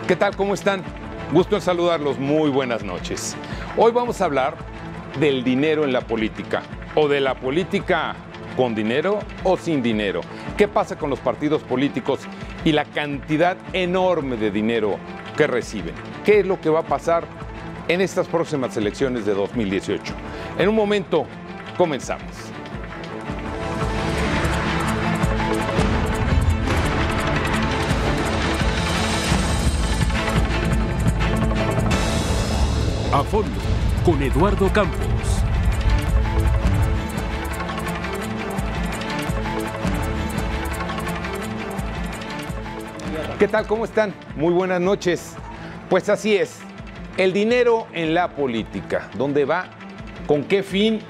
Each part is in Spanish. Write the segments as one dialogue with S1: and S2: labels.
S1: ¿Qué tal? ¿Cómo están? Gusto en saludarlos. Muy buenas noches. Hoy vamos a hablar del dinero en la política, o de la política con dinero o sin dinero. ¿Qué pasa con los partidos políticos y la cantidad enorme de dinero que reciben? ¿Qué es lo que va a pasar en estas próximas elecciones de 2018? En un momento, comenzamos.
S2: A fondo, con Eduardo Campos.
S1: ¿Qué tal? ¿Cómo están? Muy buenas noches. Pues así es, el dinero en la política. ¿Dónde va? ¿Con qué fin?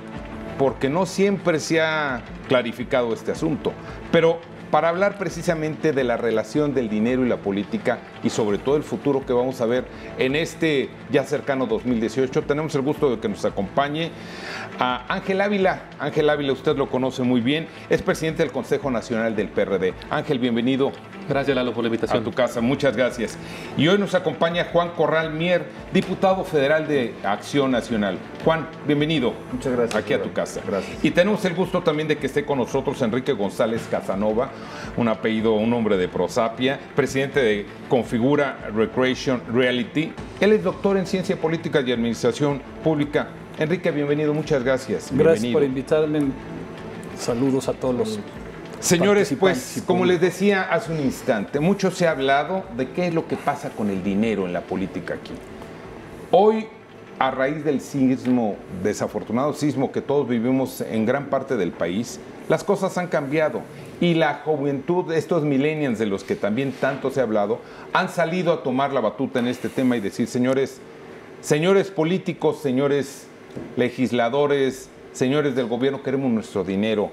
S1: Porque no siempre se ha clarificado este asunto. Pero para hablar precisamente de la relación del dinero y la política y sobre todo el futuro que vamos a ver en este ya cercano 2018, tenemos el gusto de que nos acompañe a Ángel Ávila. Ángel Ávila, usted lo conoce muy bien, es presidente del Consejo Nacional del PRD. Ángel, bienvenido.
S3: Gracias, Lalo, por la invitación.
S1: A tu casa, muchas gracias. Y hoy nos acompaña Juan Corral Mier, diputado federal de Acción Nacional. Juan, bienvenido.
S4: Muchas gracias.
S1: Aquí a tu casa.
S4: Gracias.
S1: Y tenemos el gusto también de que esté con nosotros Enrique González Casanova, un apellido, un hombre de prosapia, presidente de Configura Recreation Reality. Él es doctor en Ciencia Política y Administración Pública. Enrique, bienvenido, muchas gracias.
S4: Gracias por invitarme. Saludos a todos los
S1: señores, pues, como les decía hace un instante, mucho se ha hablado de qué es lo que pasa con el dinero en la política aquí. Hoy, a raíz del sismo, desafortunado sismo que todos vivimos en gran parte del país, las cosas han cambiado y la juventud, estos millennials de los que también tanto se ha hablado, han salido a tomar la batuta en este tema y decir, señores políticos, señores legisladores, señores del gobierno, queremos nuestro dinero,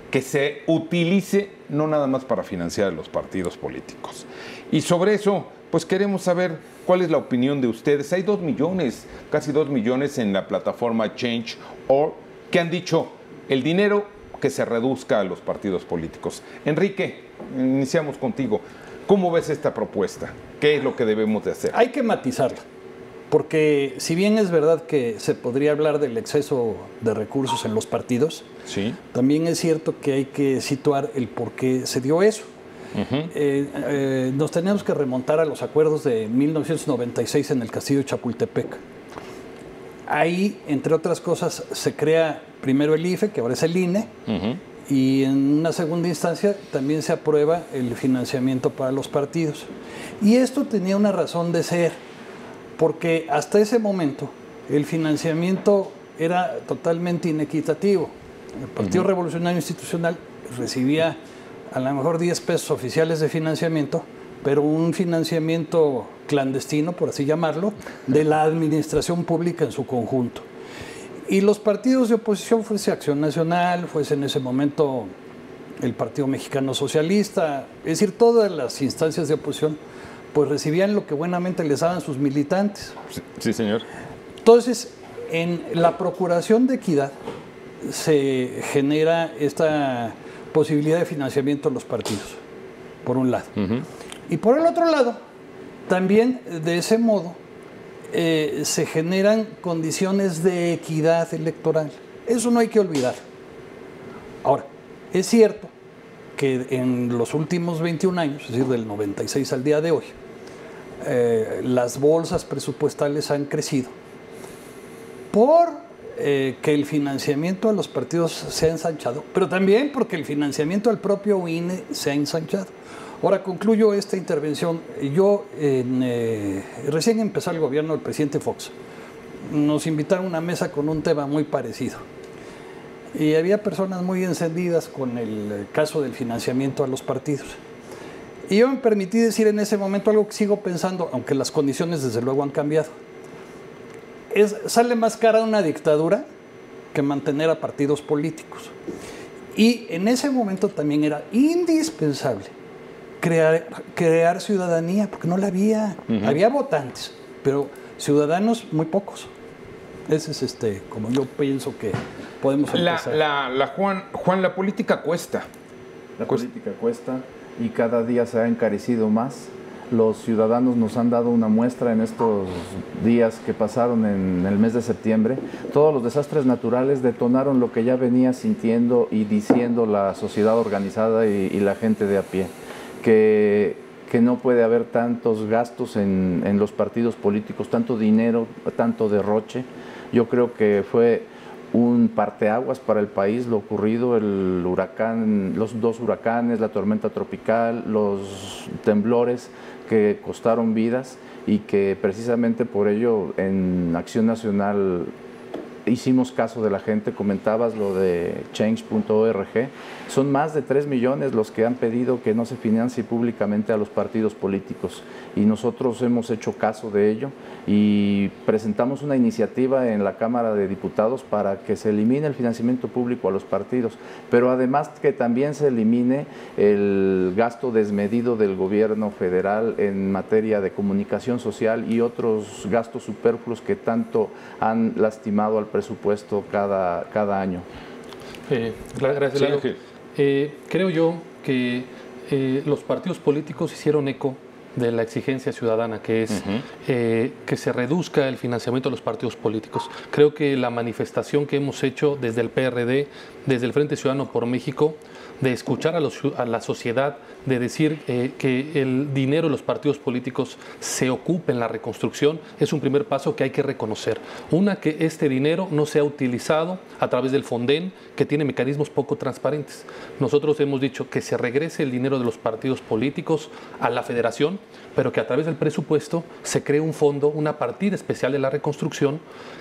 S1: que se utilice no nada más para financiar los partidos políticos. Y sobre eso, pues queremos saber cuál es la opinión de ustedes. Hay 2 millones, casi 2 millones en la plataforma Change.org que han dicho el dinero que se reduzca a los partidos políticos. Enrique, iniciamos contigo. ¿Cómo ves esta propuesta? ¿Qué es lo que debemos de hacer?
S4: Hay que matizarla, porque si bien es verdad que se podría hablar del exceso de recursos en los partidos,
S1: sí,
S4: también es cierto que hay que situar el por qué se dio eso. Nos tenemos que remontar a los acuerdos de 1996 en el Castillo de Chapultepec. Ahí, entre otras cosas, se crea primero el IFE, que ahora es el INE, y en una segunda instancia también se aprueba el financiamiento para los partidos. Y esto tenía una razón de ser, porque hasta ese momento el financiamiento era totalmente inequitativo. El Partido Revolucionario Institucional recibía a lo mejor 10 pesos oficiales de financiamiento, pero un financiamiento clandestino, por así llamarlo, de la administración pública en su conjunto. Y los partidos de oposición, fuese Acción Nacional, fuese en ese momento el Partido Mexicano Socialista, es decir, todas las instancias de oposición, pues recibían lo que buenamente les daban sus militantes.
S1: Sí, señor.
S4: Entonces, en la procuración de equidad se genera esta posibilidad de financiamiento a los partidos, por un lado. Y por el otro lado, también de ese modo se generan condiciones de equidad electoral. Eso no hay que olvidar. Ahora, es cierto que en los últimos 21 años, es decir, del 96 al día de hoy, las bolsas presupuestales han crecido por que el financiamiento a los partidos se ha ensanchado, pero también porque el financiamiento al propio INE se ha ensanchado. Ahora concluyo esta intervención. Yo, recién empezó el gobierno del presidente Fox, nos invitaron a una mesa con un tema muy parecido. Y había personas muy encendidas con el caso del financiamiento a los partidos. Y yo me permití decir en ese momento algo que sigo pensando, aunque las condiciones desde luego han cambiado. Sale más cara una dictadura que mantener a partidos políticos. Y en ese momento también era indispensable crear ciudadanía, porque no la había. Había votantes, pero ciudadanos muy pocos. Ese es como yo pienso que podemos empezar.
S1: Juan, la política cuesta.
S5: La política cuesta y cada día se ha encarecido más.
S3: Los ciudadanos nos han dado una muestra en estos días que pasaron en el mes de septiembre. Todos los desastres naturales detonaron lo que ya venía sintiendo y diciendo la sociedad organizada y la gente de a pie, que no puede haber tantos gastos en los partidos políticos, tanto dinero, tanto derroche. Yo creo que fue un parteaguas para el país lo ocurrido, el huracán, los 2 huracanes, la tormenta tropical, los temblores que costaron vidas, y que precisamente por ello en Acción Nacional hicimos caso de la gente. Comentabas lo de change.org, son más de 3 millones los que han pedido que no se financie públicamente a los partidos políticos, y nosotros hemos hecho caso de ello y presentamos una iniciativa en la Cámara de Diputados para que se elimine el financiamiento público a los partidos, pero además que también se elimine el gasto desmedido del gobierno federal en materia de comunicación social y otros gastos superfluos que tanto han lastimado al presupuesto cada año.
S5: Gracias, Lalo. Creo yo que los partidos políticos hicieron eco de la exigencia ciudadana, que es que se reduzca el financiamiento de los partidos políticos. Creo que la manifestación que hemos hecho desde el PRD, desde el Frente Ciudadano por México, de escuchar a la sociedad, de decir que el dinero de los partidos políticos se ocupe en la reconstrucción, es un primer paso que hay que reconocer. Una, que este dinero no sea utilizado a través del Fonden, que tiene mecanismos poco transparentes. Nosotros hemos dicho que se regrese el dinero de los partidos políticos a la federación, pero que a través del presupuesto se cree un fondo, una partida especial de la reconstrucción,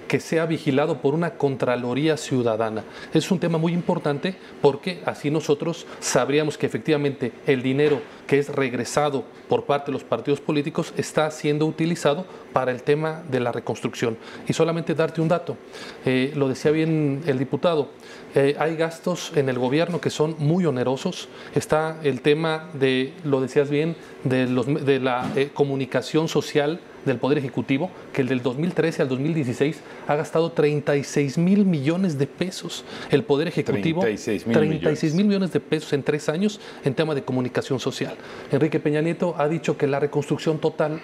S5: que sea vigilado por una Contraloría Ciudadana. Es un tema muy importante porque así nosotros sabríamos que efectivamente el dinero que es regresado por parte de los partidos políticos está siendo utilizado para el tema de la reconstrucción. Y solamente darte un dato, lo decía bien el diputado, hay gastos en el gobierno que son muy onerosos. Está el tema de, lo decías bien, de la comunicación social del Poder Ejecutivo, que el del 2013 al 2016 ha gastado 36,000 millones de pesos. El Poder Ejecutivo, 36,000 millones de pesos en 3 años en tema de comunicación social. Enrique Peña Nieto ha dicho que la reconstrucción total,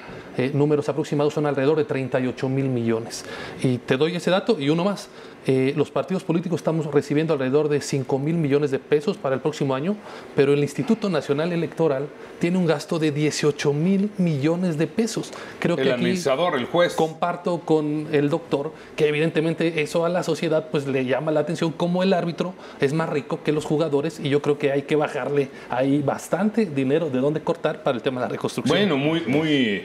S5: números aproximados, son alrededor de 38,000 millones. Y te doy ese dato y uno más. Los partidos políticos estamos recibiendo alrededor de 5,000 millones de pesos para el próximo año, pero el Instituto Nacional Electoral tiene un gasto de 18,000 millones de pesos. Creo que
S1: el administrador, el juez.
S5: Comparto con el doctor que evidentemente eso a la sociedad pues le llama la atención, como el árbitro es más rico que los jugadores, y yo creo que hay que bajarle ahí bastante dinero de dónde cortar para el tema de la reconstrucción.
S1: Bueno, muy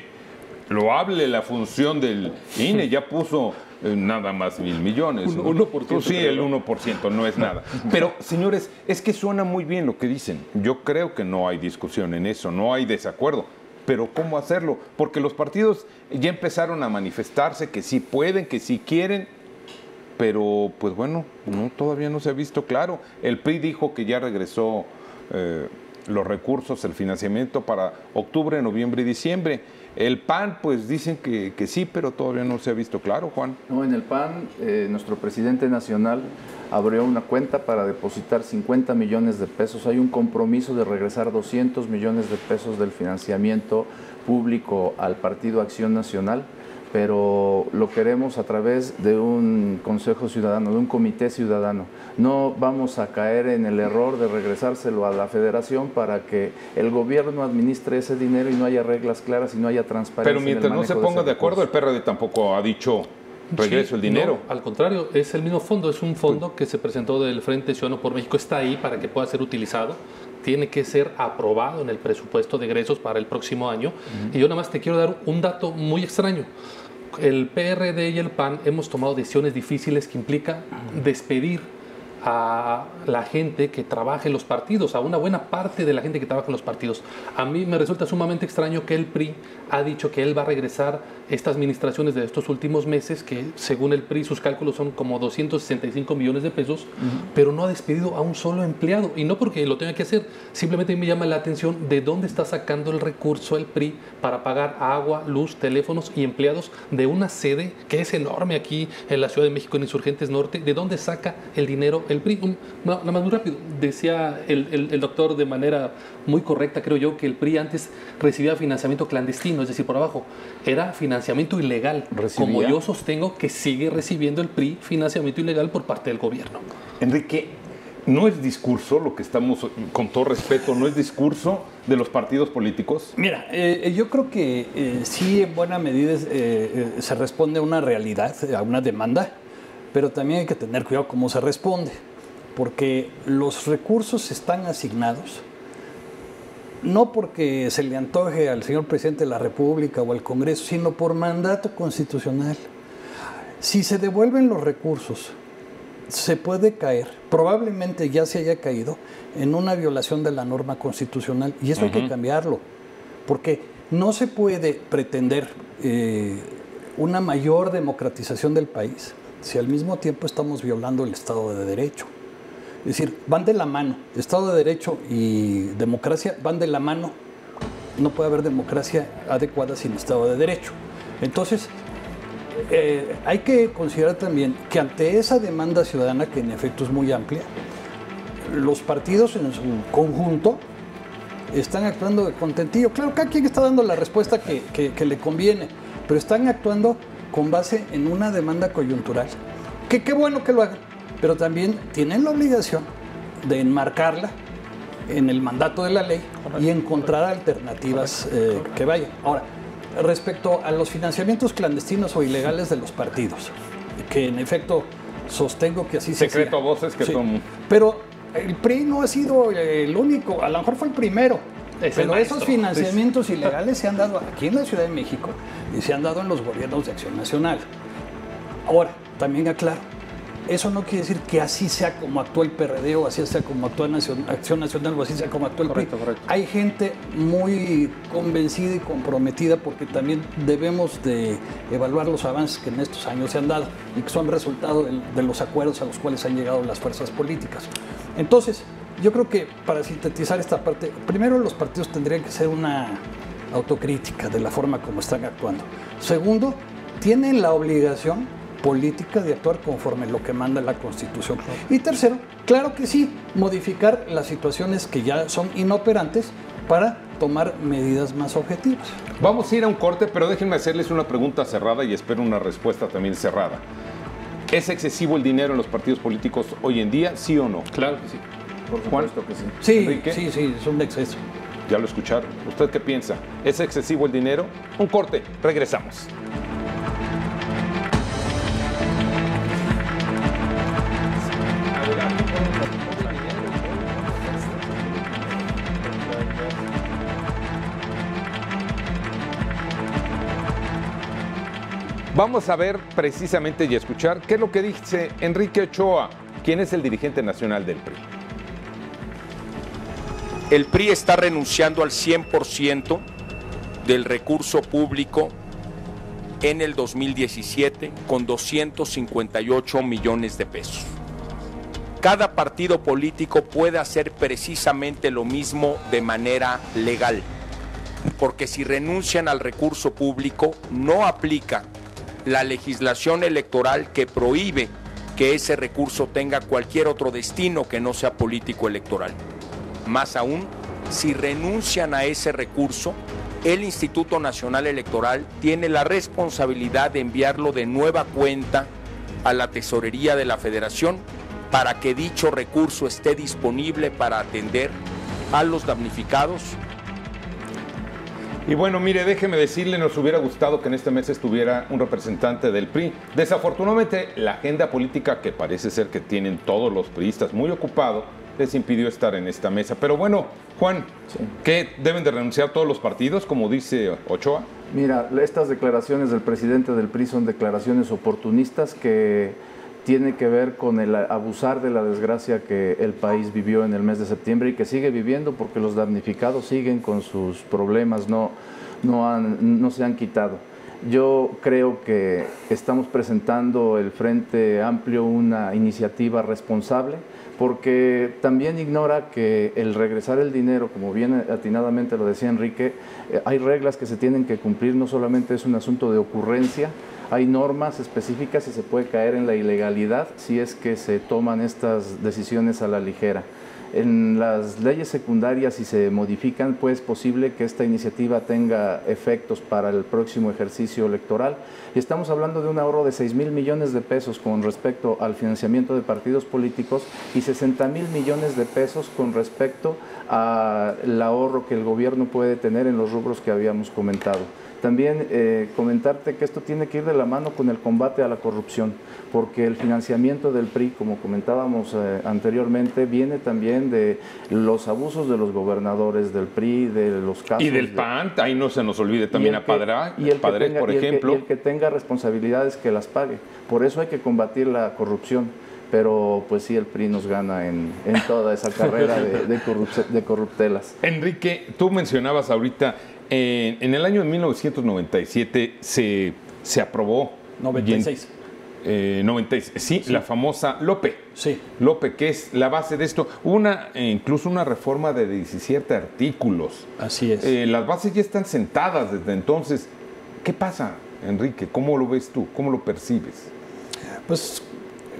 S1: loable la función del INE, ya puso nada más 1,000 millones.
S5: 1%.
S1: Sí, el 1% no es nada. Pero, señores, es que suena muy bien lo que dicen. Yo creo que no hay discusión en eso, no hay desacuerdo. Pero ¿cómo hacerlo? Porque los partidos ya empezaron a manifestarse que sí pueden, que sí quieren, pero pues bueno, todavía no se ha visto claro. El PRI dijo que ya regresó los recursos, el financiamiento para octubre, noviembre y diciembre. El PAN, pues dicen que sí, pero todavía no se ha visto claro, Juan.
S3: No, en el PAN, nuestro presidente nacional abrió una cuenta para depositar 50 millones de pesos. Hay un compromiso de regresar 200 millones de pesos del financiamiento público al Partido Acción Nacional, pero lo queremos a través de un Consejo Ciudadano, de un Comité Ciudadano. No vamos a caer en el error de regresárselo a la Federación para que el gobierno administre ese dinero y no haya reglas claras y no haya transparencia.
S1: Pero mientras no se ponga de acuerdo, el PRD tampoco ha dicho regreso el dinero.
S5: No, al contrario, es el mismo fondo, es un fondo que se presentó del Frente Ciudadano por México, está ahí para que pueda ser utilizado. Tiene que ser aprobado en el presupuesto de egresos para el próximo año. Y yo nada más te quiero dar un dato muy extraño. El PRD y el PAN hemos tomado decisiones difíciles que implica despedir a la gente que trabaja en los partidos, a una buena parte de la gente que trabaja en los partidos. A mí me resulta sumamente extraño que el PRI ha dicho que él va a regresar estas administraciones de estos últimos meses, que según el PRI sus cálculos son como 265 millones de pesos, pero no ha despedido a un solo empleado. Y no porque lo tenga que hacer, simplemente me llama la atención de dónde está sacando el recurso el PRI para pagar agua, luz, teléfonos y empleados de una sede que es enorme aquí en la Ciudad de México, en Insurgentes Norte. ¿De dónde saca el dinero el PRI? Nada más muy rápido. Decía el doctor de manera muy correcta, creo yo, que el PRI antes recibía financiamiento clandestino, es decir, por abajo. Era financiamiento ilegal.
S3: ¿Recibía?
S5: Como yo sostengo que sigue recibiendo el PRI financiamiento ilegal por parte del gobierno.
S1: Enrique, no es discurso lo que estamos, con todo respeto, no es discurso de los partidos políticos.
S4: Mira, yo creo que sí, en buena medida se responde a una realidad, a una demanda, pero también hay que tener cuidado cómo se responde, porque los recursos están asignados no porque se le antoje al señor presidente de la República o al Congreso, sino por mandato constitucional. Si se devuelven los recursos, se puede caer, probablemente ya se haya caído, en una violación de la norma constitucional, y eso hay que cambiarlo, porque no se puede pretender una mayor democratización del país si al mismo tiempo estamos violando el Estado de Derecho. Es decir, van de la mano. Estado de Derecho y democracia van de la mano. No puede haber democracia adecuada sin Estado de Derecho. Entonces, hay que considerar también que ante esa demanda ciudadana, que en efecto es muy amplia, los partidos en su conjunto están actuando de contentillo. Claro, cada quien está dando la respuesta que le conviene, pero están actuando con base en una demanda coyuntural. Que qué bueno que lo hagan, pero también tienen la obligación de enmarcarla en el mandato de la ley y encontrar alternativas que vayan. Ahora, respecto a los financiamientos clandestinos o ilegales de los partidos, que en efecto sostengo que así se hacía.
S1: Secreto a voces que son...
S4: Pero el PRI no ha sido el único, a lo mejor fue el primero. Pero esos financiamientos ilegales se han dado aquí en la Ciudad de México y se han dado en los gobiernos de Acción Nacional. Ahora, también aclaro, eso no quiere decir que así sea como actúa el PRD o así sea como actúa Acción Nacional o así sea como actúa el PRI.
S5: Correcto.
S4: Hay gente muy convencida y comprometida, porque también debemos de evaluar los avances que en estos años se han dado y que son resultado de los acuerdos a los cuales han llegado las fuerzas políticas. Entonces, yo creo que para sintetizar esta parte, primero los partidos tendrían que hacer una autocrítica de la forma como están actuando. Segundo, tienen la obligación política de actuar conforme lo que manda la Constitución. Y tercero, claro que sí, modificar las situaciones que ya son inoperantes para tomar medidas más objetivas.
S1: Vamos a ir a un corte, pero déjenme hacerles una pregunta cerrada y espero una respuesta también cerrada. ¿Es excesivo el dinero en los partidos políticos hoy en día, sí o no?
S5: Claro que sí.
S3: Por supuesto que sí.
S4: Sí,
S1: Enrique.
S4: sí, es un exceso.
S1: Ya lo escucharon. ¿Usted qué piensa? ¿Es excesivo el dinero? Un corte, regresamos. Vamos a ver precisamente y escuchar qué es lo que dice Enrique Ochoa, quien es el dirigente nacional del PRI.
S6: El PRI está renunciando al 100% del recurso público en el 2017 con 258 millones de pesos. Cada partido político puede hacer precisamente lo mismo de manera legal, porque si renuncian al recurso público no aplica la legislación electoral que prohíbe que ese recurso tenga cualquier otro destino que no sea político electoral. Más aún, si renuncian a ese recurso, el Instituto Nacional Electoral tiene la responsabilidad de enviarlo de nueva cuenta a la Tesorería de la Federación para que dicho recurso esté disponible para atender a los damnificados.
S1: Y bueno, mire, déjeme decirle, nos hubiera gustado que en esta mesa estuviera un representante del PRI. Desafortunadamente, la agenda política que parece ser que tienen todos los priistas muy ocupado les impidió estar en esta mesa. Pero bueno, Juan, sí. ¿Qué deben de renunciar todos los partidos, como dice Ochoa?
S3: Mira, estas declaraciones del presidente del PRI son declaraciones oportunistas que tienen que ver con el abusar de la desgracia que el país vivió en el mes de septiembre y que sigue viviendo, porque los damnificados siguen con sus problemas, no se han quitado. Yo creo que estamos presentando el Frente Amplio una iniciativa responsable, porque también ignora que el regresar el dinero, como bien atinadamente lo decía Enrique, hay reglas que se tienen que cumplir, no solamente es un asunto de ocurrencia, hay normas específicas y se puede caer en la ilegalidad si es que se toman estas decisiones a la ligera. En las leyes secundarias, si se modifican, pues es posible que esta iniciativa tenga efectos para el próximo ejercicio electoral. Y estamos hablando de un ahorro de 6,000 millones de pesos con respecto al financiamiento de partidos políticos y 60,000 millones de pesos con respecto al ahorro que el gobierno puede tener en los rubros que habíamos comentado. También comentarte que esto tiene que ir de la mano con el combate a la corrupción, porque el financiamiento del PRI, como comentábamos anteriormente, viene también de los abusos de los gobernadores del PRI, de los casos...
S1: Y del PAN, ahí no se nos olvide también a Padres, por ejemplo.
S3: Y el que tenga responsabilidades que las pague. Por eso hay que combatir la corrupción. Pero pues sí, el PRI nos gana en toda esa carrera de corruptelas.
S1: Enrique, tú mencionabas ahorita, en el año de 1997 se aprobó...
S4: 96.
S1: 96, sí, la famosa LOPE.
S4: Sí.
S1: LOPE, que es la base de esto. Incluso una reforma de 17 artículos.
S4: Así es.
S1: Las bases ya están sentadas desde entonces. ¿Qué pasa, Enrique? ¿Cómo lo ves tú? ¿Cómo lo percibes?
S4: Pues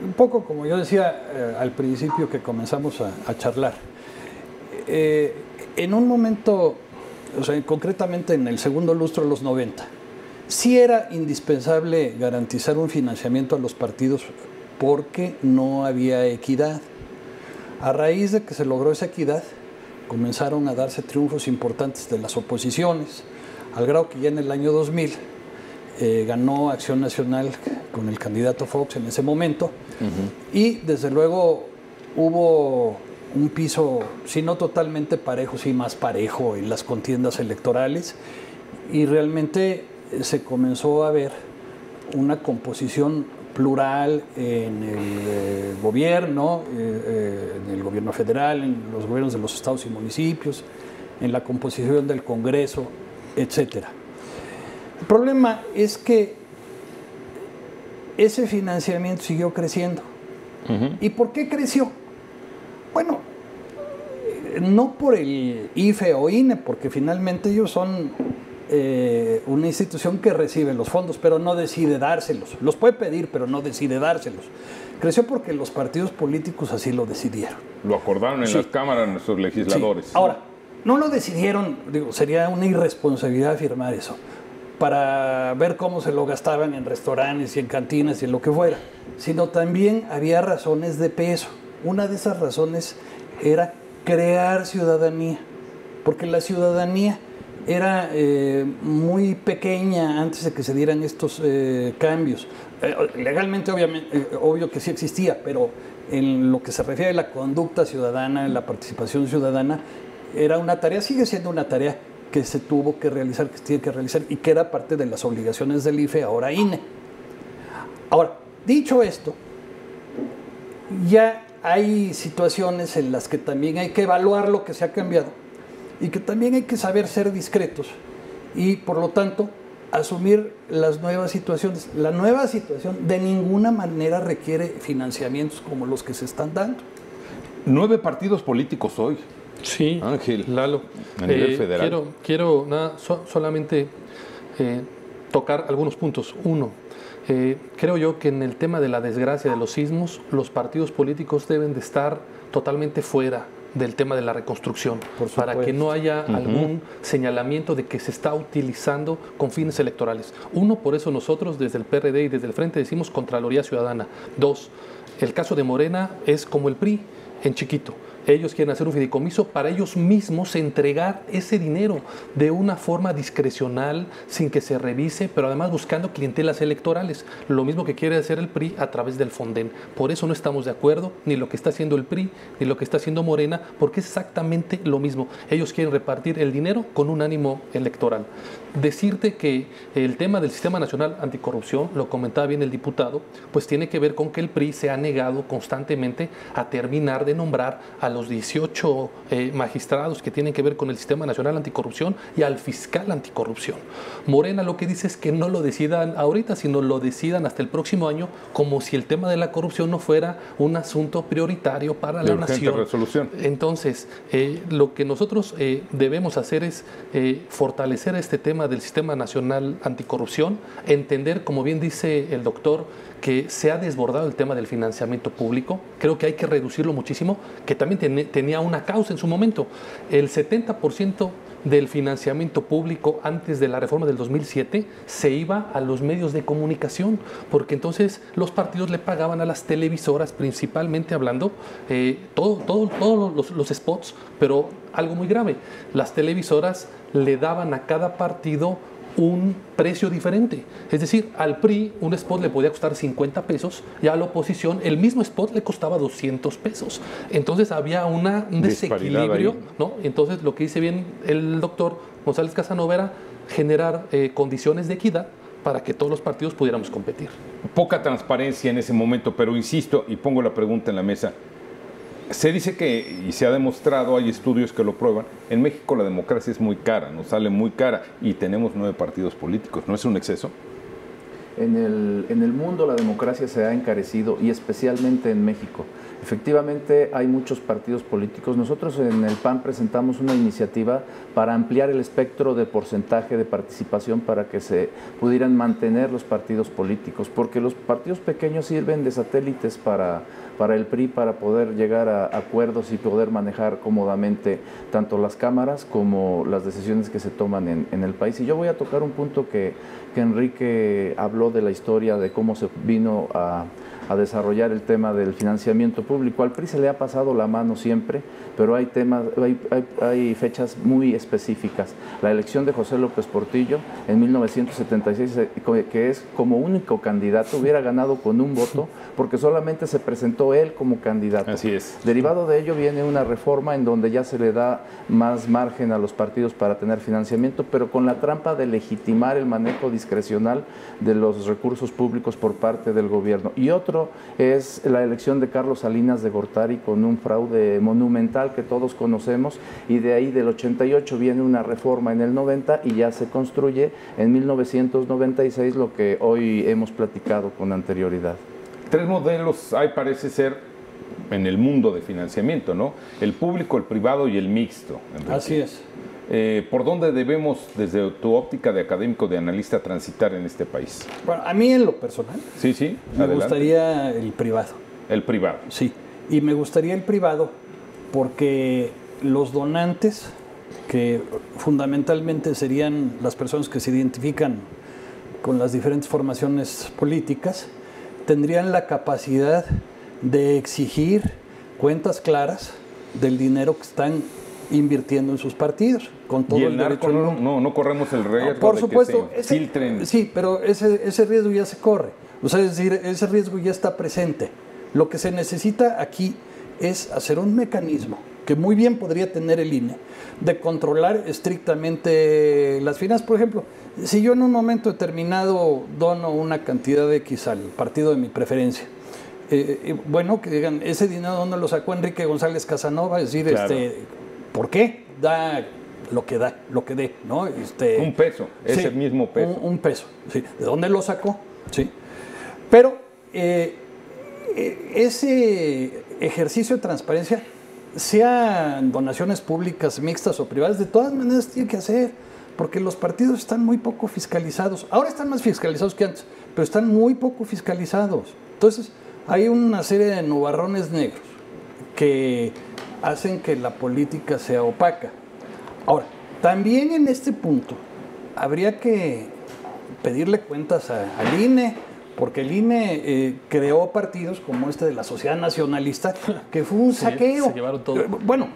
S4: un poco como yo decía al principio que comenzamos a charlar. En un momento, o sea, concretamente en el segundo lustro de los 90, sí era indispensable garantizar un financiamiento a los partidos porque no había equidad. A raíz de que se logró esa equidad, comenzaron a darse triunfos importantes de las oposiciones, al grado que ya en el año 2000 ganó Acción Nacional con el candidato Fox en ese momento, y desde luego hubo un piso, si no totalmente parejo, sí más parejo en las contiendas electorales, y realmente se comenzó a ver una composición plural en el gobierno, en el gobierno federal, en los gobiernos de los estados y municipios, en la composición del Congreso, etcétera. El problema es que ese financiamiento siguió creciendo. ¿Y por qué creció? Bueno, no por el IFE o INE, porque finalmente ellos son una institución que recibe los fondos, pero no decide dárselos. Los puede pedir, pero no decide dárselos. Creció porque los partidos políticos así lo decidieron.
S1: Lo acordaron en las cámaras nuestros legisladores.
S4: Sí. Ahora, no lo decidieron, digo, sería una irresponsabilidad afirmar eso, para ver cómo se lo gastaban en restaurantes y en cantinas y en lo que fuera, sino también había razones de peso. Una de esas razones era crear ciudadanía, porque la ciudadanía era muy pequeña antes de que se dieran estos cambios. Legalmente, obviamente, obvio que sí existía, pero en lo que se refiere a la conducta ciudadana, la participación ciudadana, era una tarea, sigue siendo una tarea que se tuvo que realizar, que se tiene que realizar y que era parte de las obligaciones del IFE, ahora INE. Ahora, dicho esto, ya hay situaciones en las que también hay que evaluar lo que se ha cambiado y que también hay que saber ser discretos y, por lo tanto, asumir las nuevas situaciones. La nueva situación de ninguna manera requiere financiamientos como los que se están dando.
S1: 9 partidos políticos hoy.
S5: Sí,
S1: Ángel,
S5: Lalo.
S1: A nivel federal.
S5: Quiero solamente tocar algunos puntos. Uno, creo yo que en el tema de la desgracia de los sismos, los partidos políticos deben de estar totalmente fuera del tema de la reconstrucción, para que no haya algún señalamiento de que se está utilizando con fines electorales. Uno, por eso nosotros desde el PRD y desde el Frente decimos Contraloría Ciudadana. Dos, el caso de Morena es como el PRI en chiquito. Ellos quieren hacer un fideicomiso para ellos mismos entregar ese dinero de una forma discrecional, sin que se revise, pero además buscando clientelas electorales. Lo mismo que quiere hacer el PRI a través del Fonden. Por eso no estamos de acuerdo ni lo que está haciendo el PRI, ni lo que está haciendo Morena, porque es exactamente lo mismo. Ellos quieren repartir el dinero con un ánimo electoral. Decirte que el tema del Sistema Nacional Anticorrupción, lo comentaba bien el diputado, pues tiene que ver con que el PRI se ha negado constantemente a terminar de nombrar a los 18 magistrados que tienen que ver con el Sistema Nacional Anticorrupción y al fiscal anticorrupción. Morena lo que dice es que no lo decidan ahorita, sino lo decidan hasta el próximo año, como si el tema de la corrupción no fuera un asunto prioritario para la nación.
S1: Resolución.
S5: Entonces, lo que nosotros debemos hacer es fortalecer este tema del Sistema Nacional Anticorrupción, entender, como bien dice el doctor, que se ha desbordado el tema del financiamiento público. Creo que hay que reducirlo muchísimo, que también tenía una causa en su momento. El 70% del financiamiento público antes de la reforma del 2007 se iba a los medios de comunicación, porque entonces los partidos le pagaban a las televisoras, principalmente hablando, todos los spots, pero algo muy grave, las televisoras le daban a cada partido un precio diferente. Es decir, al PRI un spot le podía costar 50 pesos y a la oposición el mismo spot le costaba 200 pesos. Entonces había un desequilibrio, ¿no? Entonces lo que dice bien el doctor González Casanova era generar condiciones de equidad para que todos los partidos pudiéramos competir.
S1: Poca transparencia en ese momento, pero insisto y pongo la pregunta en la mesa. Se dice que, y se ha demostrado, hay estudios que lo prueban, en México la democracia es muy cara, nos sale muy cara y tenemos 9 partidos políticos. ¿No es un exceso?
S3: En el mundo la democracia se ha encarecido y especialmente en México. Efectivamente hay muchos partidos políticos. Nosotros en el PAN presentamos una iniciativa para ampliar el espectro de porcentaje de participación para que se pudieran mantener los partidos políticos, porque los partidos pequeños sirven de satélites para el PRI, para poder llegar a acuerdos y poder manejar cómodamente tanto las cámaras como las decisiones que se toman en el país. Y yo voy a tocar un punto que Enrique habló de la historia, de cómo se vino a desarrollar el tema del financiamiento público. Al PRI se le ha pasado la mano siempre, pero hay temas, hay fechas muy específicas. La elección de José López Portillo en 1976, que es como único candidato, hubiera ganado con un voto, porque solamente se presentó él como candidato.
S1: Así es.
S3: Derivado de ello viene una reforma en donde ya se le da más margen a los partidos para tener financiamiento, pero con la trampa de legitimar el manejo discrecional de los recursos públicos por parte del gobierno. Y otro es la elección de Carlos Salinas de Gortari con un fraude monumental que todos conocemos, y de ahí del 88 viene una reforma en el 90 y ya se construye en 1996 lo que hoy hemos platicado con anterioridad.
S1: 3 modelos hay, parece ser, en el mundo de financiamiento, ¿no? El público, el privado y el mixto. Enrique.
S4: Así es.
S1: ¿Por dónde debemos, desde tu óptica de académico, de analista, transitar en este país?
S4: Bueno, a mí en lo personal,
S1: me
S4: adelante. Gustaría el privado.
S1: El privado.
S4: Sí, y me gustaría el privado porque los donantes, que fundamentalmente serían las personas que se identifican con las diferentes formaciones políticas, tendrían la capacidad de exigir cuentas claras del dinero que están invirtiendo en sus partidos, con todo el derecho.
S1: No corremos el riesgo
S4: por supuesto,
S1: que se filtren.
S4: Sí, pero ese riesgo ya se corre. O sea, es decir, ese riesgo ya está presente. Lo que se necesita aquí es hacer un mecanismo que muy bien podría tener el INE, de controlar estrictamente las finanzas. Por ejemplo, si yo en un momento determinado dono una cantidad de X al partido de mi preferencia, bueno, que digan, ese dinero ¿dónde lo sacó Enrique González Casanova? Es decir, claro. ¿Por qué? Da lo que dé, ¿no?
S1: Un peso, ese mismo peso.
S4: Un peso, sí. ¿De dónde lo sacó? Sí. Pero ese ejercicio de transparencia, sean donaciones públicas, mixtas o privadas, de todas maneras tiene que hacer, porque los partidos están muy poco fiscalizados. Ahora están más fiscalizados que antes, pero están muy poco fiscalizados. Entonces, hay una serie de nubarrones negros que hacen que la política sea opaca. Ahora, también en este punto habría que pedirle cuentas al INE, porque el INE creó partidos como este de la Sociedad Nacionalista, que fue un saqueo.
S5: Se llevaron todo.
S4: Bueno,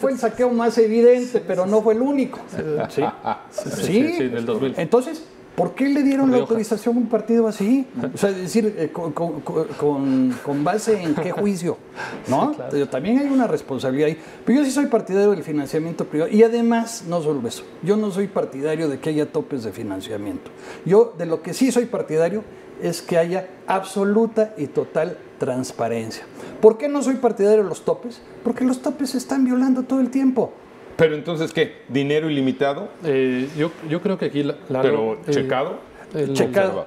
S4: fue el saqueo más evidente, pero no fue el único. Sí, del 2000. Entonces, ¿por qué le dieron la autorización a un partido así? O sea, es decir, con base en qué juicio, ¿no? Sí, claro. También hay una responsabilidad ahí. Pero yo sí soy partidario del financiamiento privado. Y además, no solo eso, yo no soy partidario de que haya topes de financiamiento. Yo de lo que sí soy partidario es que haya absoluta y total transparencia. ¿Por qué no soy partidario de los topes? Porque los topes se están violando todo el tiempo.
S1: Pero entonces, ¿qué? ¿Dinero ilimitado?
S5: Yo creo que aquí...
S1: ¿Pero checado?
S4: Checado.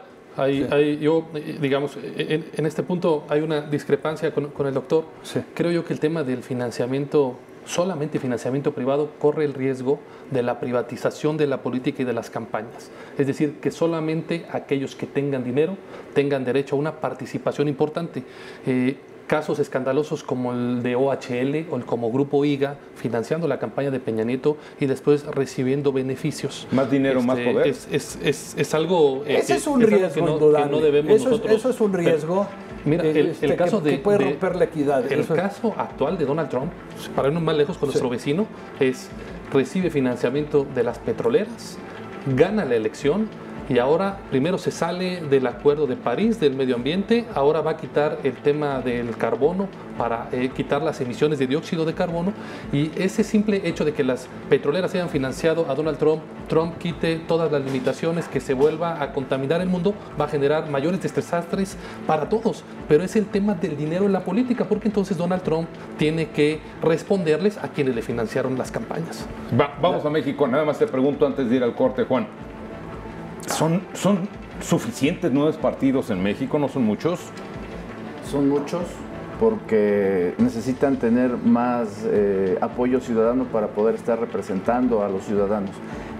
S5: Digamos, en este punto hay una discrepancia con el doctor.
S4: Sí.
S5: Creo yo que el tema del financiamiento, solamente financiamiento privado, corre el riesgo de la privatización de la política y de las campañas. Es decir, que solamente aquellos que tengan dinero tengan derecho a una participación importante. Casos escandalosos como el de OHL o el como Grupo IGA, financiando la campaña de Peña Nieto y después recibiendo beneficios.
S1: Más dinero, más poder.
S5: Es algo...
S4: Ese es un riesgo indudable.
S5: Que no debemos nosotros...
S4: Eso es un riesgo.
S5: Mira, el caso
S4: que puede romper la equidad.
S5: El caso actual de Donald Trump, para irnos más lejos con nuestro vecino, recibe financiamiento de las petroleras, gana la elección y ahora primero se sale del Acuerdo de París del medio ambiente, ahora va a quitar el tema del carbono para quitar las emisiones de dióxido de carbono, y ese simple hecho de que las petroleras hayan financiado a Donald Trump, Trump quite todas las limitaciones, que se vuelva a contaminar el mundo, va a generar mayores desastres para todos. Pero es el tema del dinero en la política, porque entonces Donald Trump tiene que responderles a quienes le financiaron las campañas.
S1: Vamos a México, nada más te pregunto antes de ir al corte, Juan. ¿Son suficientes 9 partidos en México? ¿No son muchos?
S3: Son muchos porque necesitan tener más apoyo ciudadano para poder estar representando a los ciudadanos.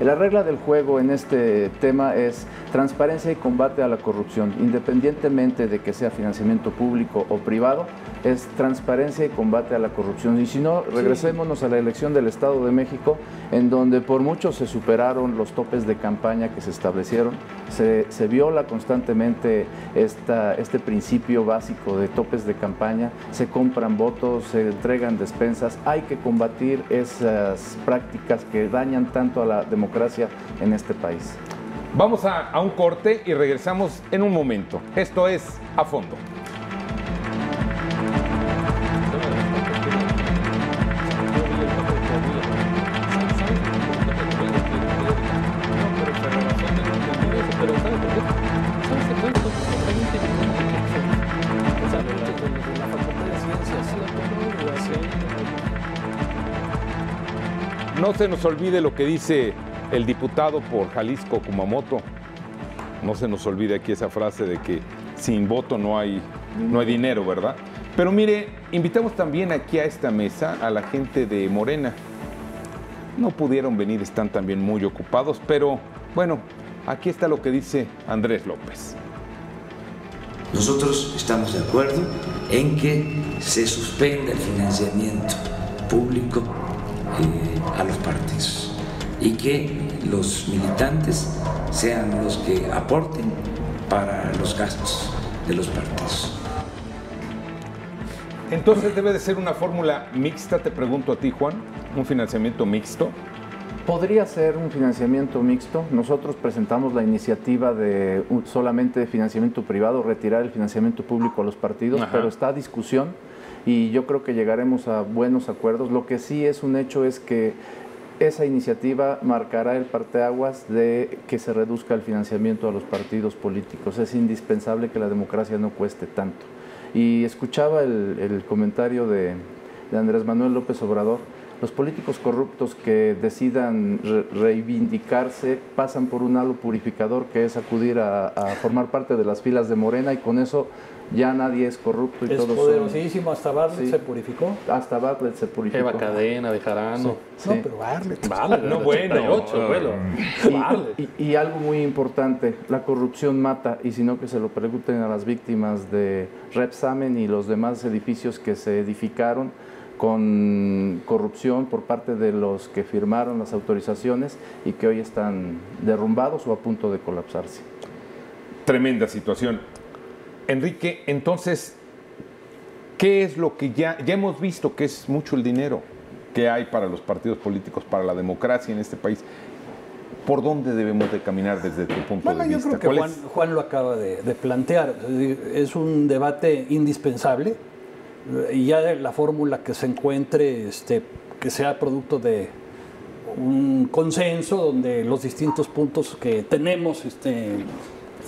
S3: La regla del juego en este tema es transparencia y combate a la corrupción, independientemente de que sea financiamiento público o privado, es transparencia y combate a la corrupción. Y si no, regresémonos a la elección del Estado de México, en donde por mucho se superaron los topes de campaña que se establecieron, se viola constantemente este principio básico de topes de campaña, se compran votos, se entregan despensas. Hay que combatir esas prácticas que dañan tanto a la democracia en este país.
S1: Vamos a un corte y regresamos en un momento. Esto es A Fondo. No se nos olvide lo que dice el diputado por Jalisco, Kumamoto. No se nos olvide aquí esa frase de que sin voto no hay dinero, ¿verdad? Pero mire, invitamos también aquí a esta mesa a la gente de Morena. No pudieron venir, están también muy ocupados, pero bueno, aquí está lo que dice Andrés López.
S7: Nosotros estamos de acuerdo en que se suspenda el financiamiento público a los partidos y que los militantes sean los que aporten para los gastos de los partidos.
S1: Entonces debe de ser una fórmula mixta, te pregunto a ti, Juan, un financiamiento mixto.
S3: Podría ser un financiamiento mixto. Nosotros presentamos la iniciativa de solamente financiamiento privado, retirar el financiamiento público a los partidos, pero está a discusión y yo creo que llegaremos a buenos acuerdos. Lo que sí es un hecho es que esa iniciativa marcará el parteaguas de que se reduzca el financiamiento a los partidos políticos. Es indispensable que la democracia no cueste tanto. Y escuchaba el comentario de Andrés Manuel López Obrador. Los políticos corruptos que decidan reivindicarse pasan por un halo purificador que es acudir a formar parte de las filas de Morena, y con eso ya nadie es corrupto y
S4: es
S3: todos
S4: poderosísimo. Hasta Bartlett
S3: sí.
S4: Se purificó.
S3: Hasta Bartlett se purificó.
S5: Eva Cadena, Bejarano.
S3: Sí.
S4: No, pero Bartlett.
S5: No, bueno.
S3: Y algo muy importante, la corrupción mata, y si no, que se lo pregunten a las víctimas de Repsamen y los demás edificios que se edificaron con corrupción por parte de los que firmaron las autorizaciones y que hoy están derrumbados o a punto de colapsarse.
S1: Tremenda situación. Enrique, entonces, ¿qué es lo que ya hemos visto que es mucho el dinero que hay para los partidos políticos, para la democracia en este país? ¿Por dónde debemos de caminar desde tu punto de vista?
S4: Yo creo que Juan lo acaba de plantear. Es un debate indispensable. Y ya la fórmula que se encuentre, que sea producto de un consenso donde los distintos puntos que tenemos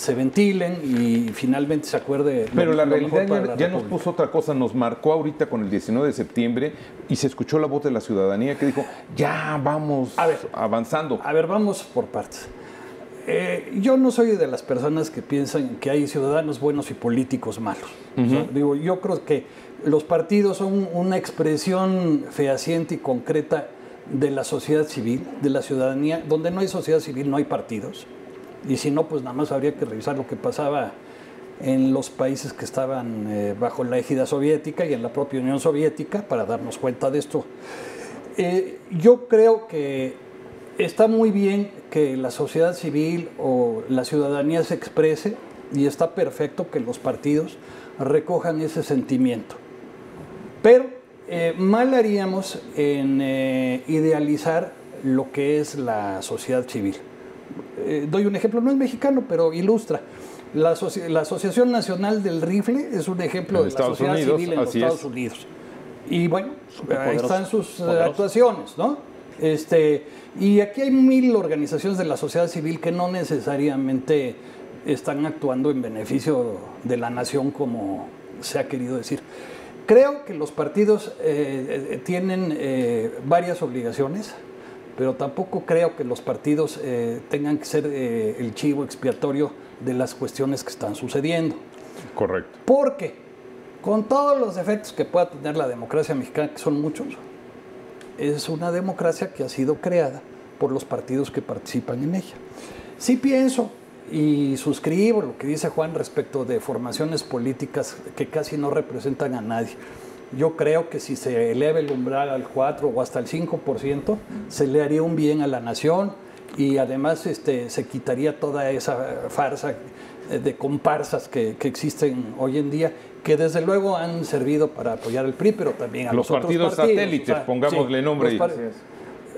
S4: se ventilen y finalmente se acuerde.
S1: Pero la realidad ya nos puso otra cosa, nos marcó ahorita con el 19 de septiembre y se escuchó la voz de la ciudadanía que dijo, ya vamos avanzando.
S4: A ver, vamos por partes. Yo no soy de las personas que piensan que hay ciudadanos buenos y políticos malos. O sea, digo, yo creo que los partidos son una expresión fehaciente y concreta de la sociedad civil, de la ciudadanía. Donde no hay sociedad civil no hay partidos. Y si no, pues nada más habría que revisar lo que pasaba en los países que estaban bajo la égida soviética y en la propia Unión Soviética para darnos cuenta de esto. Yo creo que está muy bien que la sociedad civil o la ciudadanía se exprese y está perfecto que los partidos recojan ese sentimiento. Pero mal haríamos en idealizar lo que es la sociedad civil. Doy un ejemplo, no es mexicano, pero ilustra. La Asociación Nacional del Rifle es un ejemplo de la sociedad civil en los Estados Unidos. Y bueno, ahí están sus actuaciones, ¿no? Y aquí hay 1000 organizaciones de la sociedad civil que no necesariamente están actuando en beneficio de la nación, como se ha querido decir. Creo que los partidos tienen varias obligaciones, pero tampoco creo que los partidos tengan que ser el chivo expiatorio de las cuestiones que están sucediendo.
S1: Correcto.
S4: Porque con todos los defectos que pueda tener la democracia mexicana, que son muchos, es una democracia que ha sido creada por los partidos que participan en ella. Sí pienso y suscribo lo que dice Juan respecto de formaciones políticas que casi no representan a nadie. Yo creo que si se eleva el umbral al 4 o hasta el 5%, se le haría un bien a la nación y además se quitaría toda esa farsa de comparsas que existen hoy en día, que desde luego han servido para apoyar al PRI, pero también a los otros partidos
S1: satélites, pongámosle nombre.